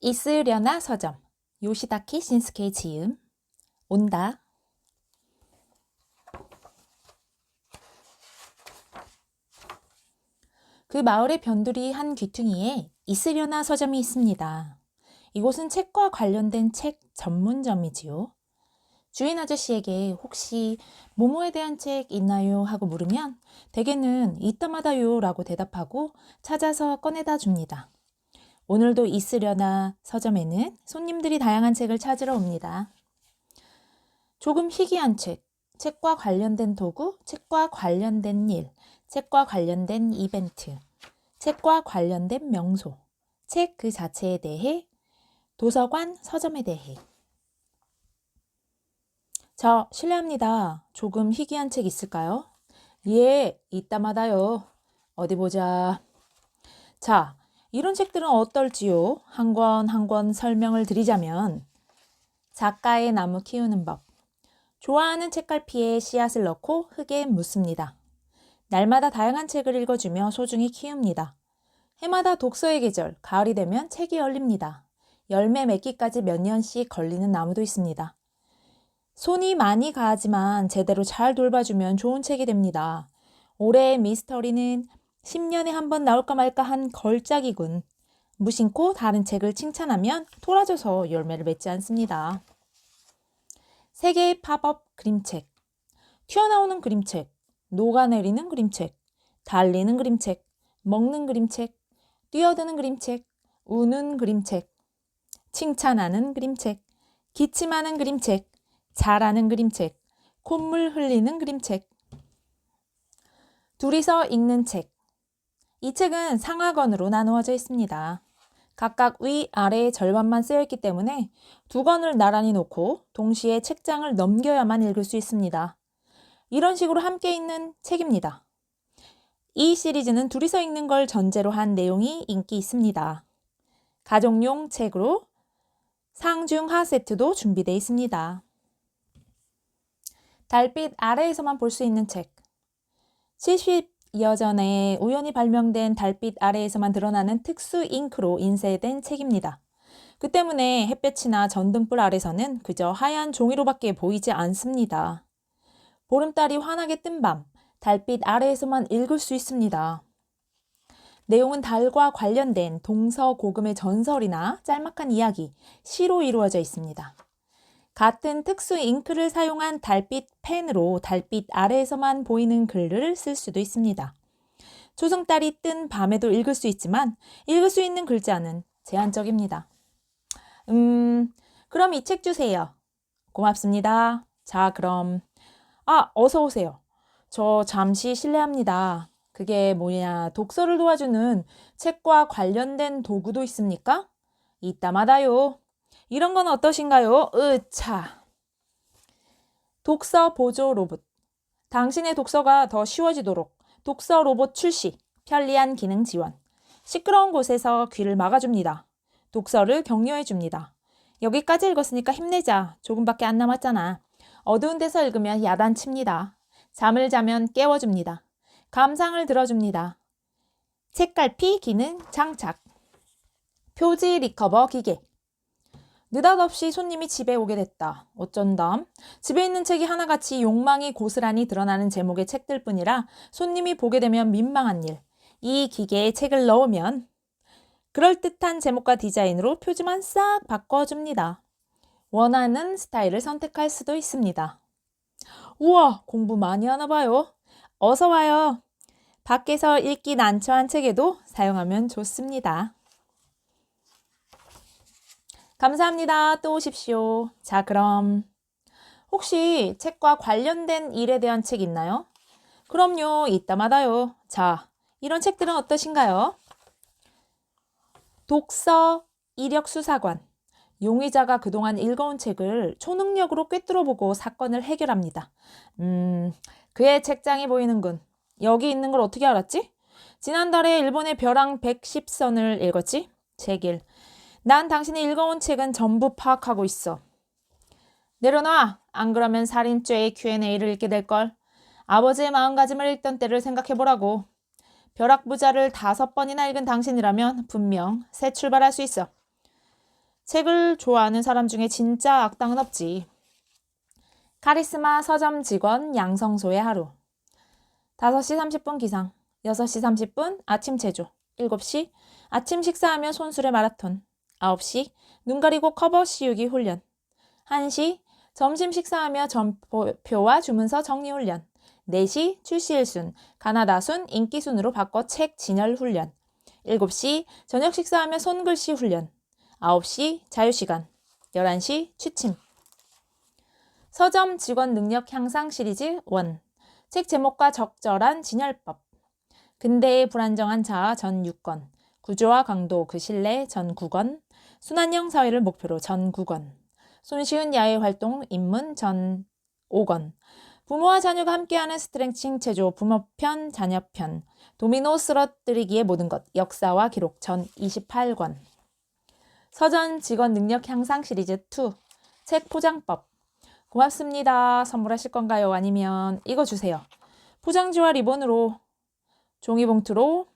있으려나 서점 요시다키 신스케의 지음 온다. 그 마을의 변두리 한 귀퉁이에 있으려나 서점이 있습니다. 이곳은 책과 관련된 책 전문점이지요. 주인 아저씨에게 혹시 모모에 대한 책 있나요? 하고 물으면 대개는 있다마다요 라고 대답하고 찾아서 꺼내다 줍니다. 오늘도 있으려나 서점에는 손님들이 다양한 책을 찾으러 옵니다. 조금 희귀한 책, 책과 관련된 도구, 책과 관련된 일, 책과 관련된 이벤트, 책과 관련된 명소, 책 그 자체에 대해, 도서관, 서점에 대해. 저 실례합니다. 조금 희귀한 책 있을까요? 예, 이따마다요. 어디 보자. 자, 이런 책들은 어떨지요? 한 권 한 권 설명을 드리자면 작가의 나무 키우는 법. 좋아하는 책갈피에 씨앗을 넣고 흙에 묻습니다. 날마다 다양한 책을 읽어주며 소중히 키웁니다. 해마다 독서의 계절, 가을이 되면 책이 열립니다. 열매 맺기까지 몇 년씩 걸리는 나무도 있습니다. 손이 많이 가지만 제대로 잘 돌봐주면 좋은 책이 됩니다. 올해의 미스터리는 10년에 한 번 나올까 말까 한 걸작이군. 무심코 다른 책을 칭찬하면 돌아져서 열매를 맺지 않습니다. 세계의 팝업 그림책, 튀어나오는 그림책, 녹아내리는 그림책, 달리는 그림책, 먹는 그림책, 뛰어드는 그림책, 우는 그림책, 칭찬하는 그림책, 기침하는 그림책, 잘하는 그림책, 콧물 흘리는 그림책. 둘이서 읽는 책. 이 책은 상하권으로 나누어져 있습니다. 각각 위, 아래의 절반만 쓰여있기 때문에 두 권을 나란히 놓고 동시에 책장을 넘겨야만 읽을 수 있습니다. 이런 식으로 함께 읽는 책입니다. 이 시리즈는 둘이서 읽는 걸 전제로 한 내용이 인기 있습니다. 가족용 책으로 상중하 세트도 준비되어 있습니다. 달빛 아래에서만 볼 수 있는 책. 70여 전에 우연히 발명된 달빛 아래에서만 드러나는 특수 잉크로 인쇄된 책입니다. 그 때문에 햇볕이나 전등불 아래서는 그저 하얀 종이로밖에 보이지 않습니다. 보름달이 환하게 뜬 밤, 달빛 아래에서만 읽을 수 있습니다. 내용은 달과 관련된 동서고금의 전설이나 짤막한 이야기, 시로 이루어져 있습니다. 같은 특수 잉크를 사용한 달빛 펜으로 달빛 아래에서만 보이는 글을 쓸 수도 있습니다. 초승달이 뜬 밤에도 읽을 수 있지만 읽을 수 있는 글자는 제한적입니다. 그럼 이 책 주세요. 고맙습니다. 자, 그럼 어서 오세요. 저 잠시 실례합니다. 그게 뭐냐, 독서를 도와주는 책과 관련된 도구도 있습니까? 이따마다요. 이런 건 어떠신가요? 으차. 독서 보조 로봇. 당신의 독서가 더 쉬워지도록 독서 로봇 출시. 편리한 기능 지원. 시끄러운 곳에서 귀를 막아줍니다. 독서를 격려해줍니다. 여기까지 읽었으니까 힘내자. 조금밖에 안 남았잖아. 어두운 데서 읽으면 야단칩니다. 잠을 자면 깨워줍니다. 감상을 들어줍니다. 책갈피 기능 장착. 표지 리커버 기계. 느닷없이 손님이 집에 오게 됐다. 어쩐담? 집에 있는 책이 하나같이 욕망이 고스란히 드러나는 제목의 책들 뿐이라 손님이 보게 되면 민망한 일. 이 기계에 책을 넣으면 그럴듯한 제목과 디자인으로 표지만 싹 바꿔줍니다. 원하는 스타일을 선택할 수도 있습니다. 우와, 공부 많이 하나 봐요. 어서 와요. 밖에서 읽기 난처한 책에도 사용하면 좋습니다. 감사합니다. 또 오십시오. 자, 그럼 혹시 책과 관련된 일에 대한 책 있나요? 그럼요. 이따마다요. 자, 이런 책들은 어떠신가요? 독서 이력 수사관. 용의자가 그동안 읽어온 책을 초능력으로 꿰뚫어보고 사건을 해결합니다. 그의 책장이 보이는군. 여기 있는 걸 어떻게 알았지? 지난달에 일본의 벼랑 110선을 읽었지? 책 1. 난 당신이 읽어온 책은 전부 파악하고 있어. 내려놔. 안 그러면 살인죄의 Q&A를 읽게 될걸. 아버지의 마음가짐을 읽던 때를 생각해보라고. 벼락부자를 5번이나 읽은 당신이라면 분명 새 출발할 수 있어. 책을 좋아하는 사람 중에 진짜 악당은 없지. 카리스마 서점 직원 양성소의 하루. 5시 30분 기상, 6시 30분 아침 제조, 7시 아침 식사하며 손수레 마라톤, 9시 눈 가리고 커버 씌우기 훈련, 1시 점심 식사하며 점표와 주문서 정리 훈련, 4시 출시일순, 가나다순, 인기순으로 바꿔 책 진열 훈련, 7시 저녁 식사하며 손글씨 훈련, 9시 자유시간, 11시 취침. 서점 직원 능력 향상 시리즈 1. 책 제목과 적절한 진열법. 근대의 불안정한 자아 전 6권. 구조와 강도 그 신뢰 전 9권. 순환형 사회를 목표로 전 9권. 손쉬운 야외 활동 입문 전 5권. 부모와 자녀가 함께하는 스트레칭 체조 부모편 자녀편. 도미노 쓰러뜨리기의 모든 것 역사와 기록 전 28권. 서점 직원 능력 향상 시리즈 2. 책 포장법. 고맙습니다. 선물하실 건가요? 아니면 이거 주세요. 포장지와 리본으로, 종이봉투로,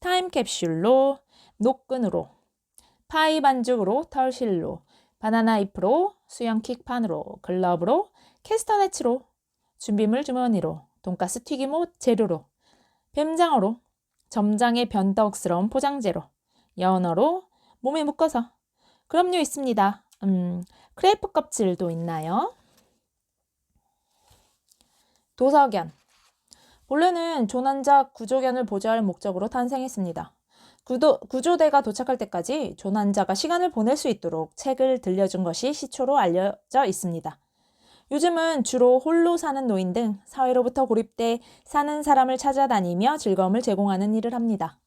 타임캡슐로, 노끈으로, 파이 반죽으로, 털실로, 바나나 잎으로, 수영 킥판으로, 글러브로, 캐스터네츠로, 준비물 주머니로, 돈가스 튀김옷 재료로, 뱀장어로, 점장의 변덕스러운 포장재로, 연어로, 몸에 묶어서. 그럼요, 있습니다. 크레이프 껍질도 있나요? 도서견. 본래는 조난자 구조견을 보좌할 목적으로 탄생했습니다. 구조대가 도착할 때까지 조난자가 시간을 보낼 수 있도록 책을 들려준 것이 시초로 알려져 있습니다. 요즘은 주로 홀로 사는 노인 등 사회로부터 고립돼 사는 사람을 찾아다니며 즐거움을 제공하는 일을 합니다.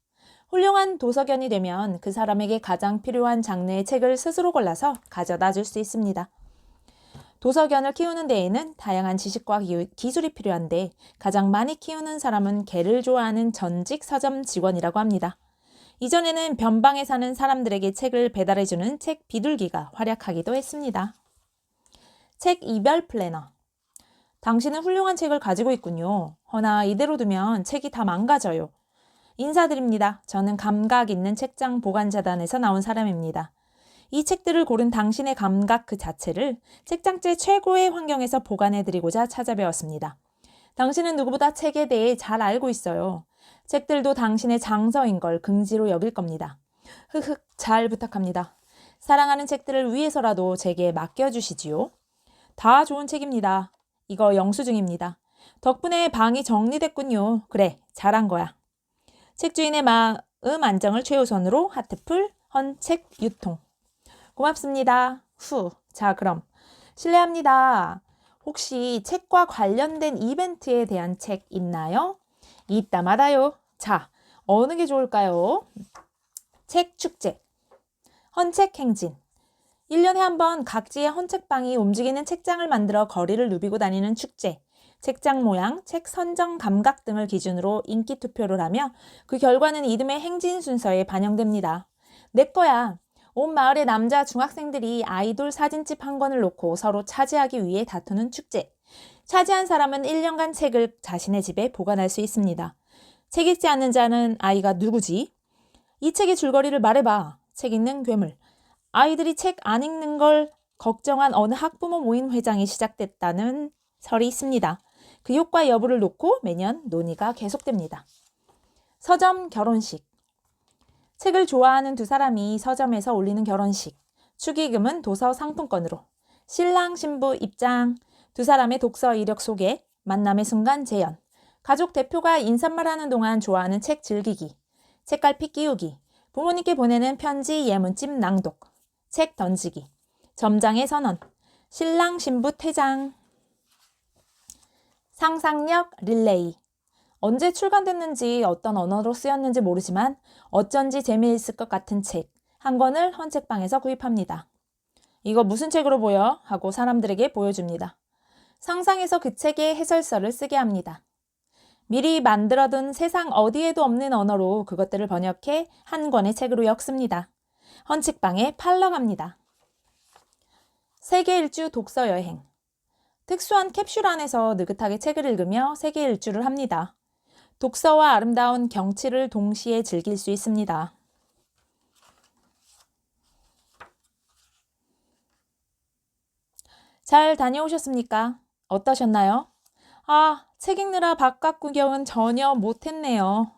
훌륭한 도서견이 되면 그 사람에게 가장 필요한 장르의 책을 스스로 골라서 가져다 줄 수 있습니다. 도서견을 키우는 데에는 다양한 지식과 기술이 필요한데 가장 많이 키우는 사람은 개를 좋아하는 전직 서점 직원이라고 합니다. 이전에는 변방에 사는 사람들에게 책을 배달해주는 책 비둘기가 활약하기도 했습니다. 책 이별 플래너. 당신은 훌륭한 책을 가지고 있군요. 허나 이대로 두면 책이 다 망가져요. 인사드립니다. 저는 감각 있는 책장 보관자단에서 나온 사람입니다. 이 책들을 고른 당신의 감각 그 자체를 책장째 최고의 환경에서 보관해드리고자 찾아뵈었습니다. 당신은 누구보다 책에 대해 잘 알고 있어요. 책들도 당신의 장서인 걸 긍지로 여길 겁니다. 흑흑, 잘 부탁합니다. 사랑하는 책들을 위해서라도 제게 맡겨주시지요. 다 좋은 책입니다. 이거 영수증입니다. 덕분에 방이 정리됐군요. 그래, 잘한 거야. 책주인의 마음 안정을 최우선으로 하트풀 헌책 유통. 고맙습니다. 자, 그럼 실례합니다. 혹시 책과 관련된 이벤트에 대한 책 있나요? 이따마다요. 자, 어느 게 좋을까요? 책 축제, 헌책 행진. 1년에 한 번 각지의 헌책방이 움직이는 책장을 만들어 거리를 누비고 다니는 축제. 책장 모양, 책 선정 감각 등을 기준으로 인기 투표를 하며 그 결과는 이듬해 행진 순서에 반영됩니다. 내 거야. 온 마을의 남자 중학생들이 아이돌 사진집 한 권을 놓고 서로 차지하기 위해 다투는 축제. 차지한 사람은 1년간 책을 자신의 집에 보관할 수 있습니다. 책 읽지 않는 자는 아이가 누구지? 이 책의 줄거리를 말해봐. 책 읽는 괴물. 아이들이 책 안 읽는 걸 걱정한 어느 학부모 모임 회장이 시작됐다는 설이 있습니다. 그 효과 여부를 놓고 매년 논의가 계속됩니다. 서점 결혼식. 책을 좋아하는 두 사람이 서점에서 올리는 결혼식. 축의금은 도서 상품권으로. 신랑 신부 입장. 두 사람의 독서 이력 소개. 만남의 순간 재연. 가족 대표가 인사말하는 동안 좋아하는 책 즐기기. 책갈피 끼우기. 부모님께 보내는 편지 예문집 낭독. 책 던지기. 점장의 선언. 신랑 신부 퇴장. 상상력 릴레이. 언제 출간됐는지 어떤 언어로 쓰였는지 모르지만 어쩐지 재미있을 것 같은 책 한 권을 헌책방에서 구입합니다. 이거 무슨 책으로 보여? 하고 사람들에게 보여줍니다. 상상해서 그 책의 해설서를 쓰게 합니다. 미리 만들어둔 세상 어디에도 없는 언어로 그것들을 번역해 한 권의 책으로 엮습니다. 헌책방에 팔러 갑니다. 세계 일주 독서 여행. 특수한 캡슐 안에서 느긋하게 책을 읽으며 세계 일주를 합니다. 독서와 아름다운 경치를 동시에 즐길 수 있습니다. 잘 다녀오셨습니까? 어떠셨나요? 아, 책 읽느라 바깥 구경은 전혀 못했네요.